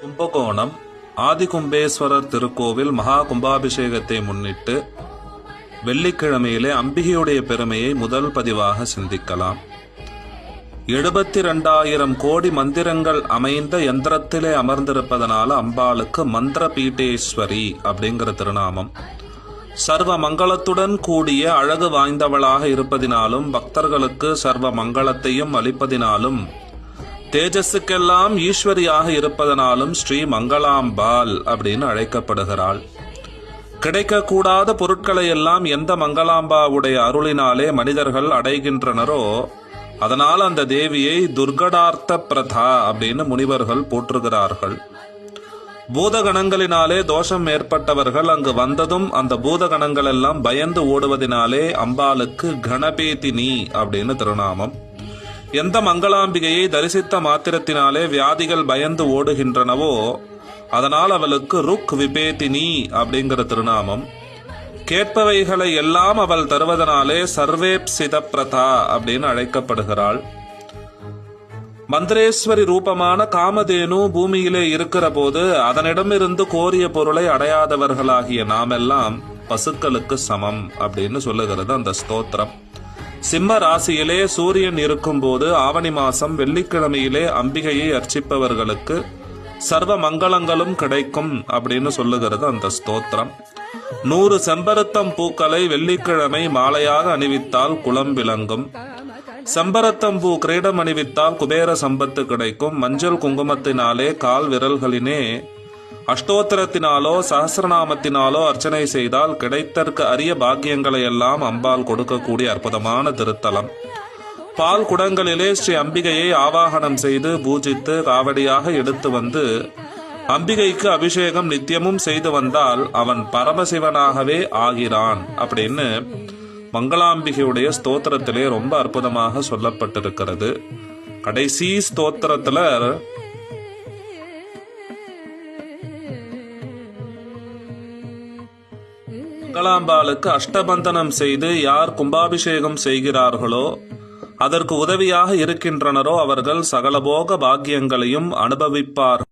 கும்பகோணம் ஆதிகும்பேஸ்வரர் திருக்கோவில் மகா கும்பாபிஷேகத்தை முன்னிட்டு வெள்ளிக்கிழமையிலே அம்பிகையுடைய பெருமையை முதல் பதிவாக சிந்திக்கலாம். 72,000 கோடி மந்திரங்கள் அமைந்த யந்திரத்திலே அமர்ந்திருப்பதனால அம்பாளுக்கு மந்திர பீட்டேஸ்வரி அப்படிங்கிற திருநாமம். சர்வ மங்களத்துடன் கூடிய அழகு வாய்ந்தவளாக இருப்பதினாலும் பக்தர்களுக்கு சர்வ மங்களத்தையும் அளிப்பதினாலும் தேஜஸுக்கெல்லாம் ஈஸ்வரியாக இருப்பதனாலும் ஸ்ரீ மங்களாம்பாள் அப்படின்னு அழைக்கப்படுகிறாள். கிடைக்கக்கூடாத பொருட்களை எல்லாம் எந்த மங்களாம்பாவுடைய அருளினாலே மனிதர்கள் அடைகின்றனரோ அதனால் அந்த தேவியை துர்கடார்த்த பிரதா அப்படின்னு முனிவர்கள் போற்றுகிறார்கள். பூதகணங்களினாலே தோஷம் ஏற்பட்டவர்கள் அங்கு வந்ததும் அந்த பூதகணங்கள் எல்லாம் பயந்து ஓடுவதினாலே அம்பாளுக்கு கணபேதினி அப்படின்னு திருநாமம். எந்த மங்களாம்பிகையை தரிசித்த மாத்திரத்தினாலே வியாதிகள் பயந்து ஓடுகின்றனவோ அதனால் அவளுக்கு ருக் விபேதினி அப்படிங்கிற திருநாமம். கேட்பவைகளை எல்லாம் அவள் தருவதனாலே சர்வேப்சித பிரதா அப்படின்னு அழைக்கப்படுகிறாள். மந்திரேஸ்வரி ரூபமான காமதேனு பூமியிலே இருக்கிற போது அதனிடமிருந்து கோரிய பொருளை அடையாதவர்களாகிய நாமெல்லாம் பசுக்களுக்கு சமம் அப்படின்னு சொல்லுகிறது அந்த ஸ்தோத்திரம். சிம்ம ராசியிலே சூரியன் இருக்கும் போது ஆவணி மாசம் வெள்ளிக்கிழமையிலே அம்பிகையை அர்ச்சிப்பவர்களுக்கு சர்வ மங்களங்களும் கிடைக்கும் அப்படின்னு சொல்லுகிறது அந்த ஸ்தோத்திரம். 100 செம்பருத்தம் பூக்களை வெள்ளிக்கிழமை மாலையாக அணிவித்தால் குலம் விளங்கும். செம்பருத்தம் பூ கிரீடம் அணிவித்தால் குபேர சம்பத்து கிடைக்கும். மஞ்சள் குங்குமத்தினாலே கால் விரல்களினே அஷ்டோத்திரத்தினாலோ சஹசிரநாமத்தினாலோ அர்ச்சனை செய்தால் கிடைத்தற்கு அரிய பாக்கியங்களை எல்லாம் அம்பாள் கொடுக்கக்கூடிய அற்புதமான திருத்தலம். பால் குடங்களிலே ஸ்ரீ அம்பிகையை ஆவாகனம் செய்து பூஜித்து காவடியாக எடுத்து வந்து அம்பிகைக்கு அபிஷேகம் நித்தியமும் செய்து வந்தால் அவன் பரமசிவனாகவே ஆகிறான் அப்படின்னு மங்களாம்பிகையுடைய ஸ்தோத்திரத்திலே ரொம்ப அற்புதமாக சொல்லப்பட்டிருக்கிறது. கடைசி ஸ்தோத்திரத்துல மங்களாம்பாளுக்கு அஷ்டபந்தனம் செய்து யார் கும்பாபிஷேகம் செய்கிறார்களோ அதற்கு உதவியாக இருக்கின்றனரோ அவர்கள் சகலபோக பாக்கியங்களையும் அனுபவிப்பார்.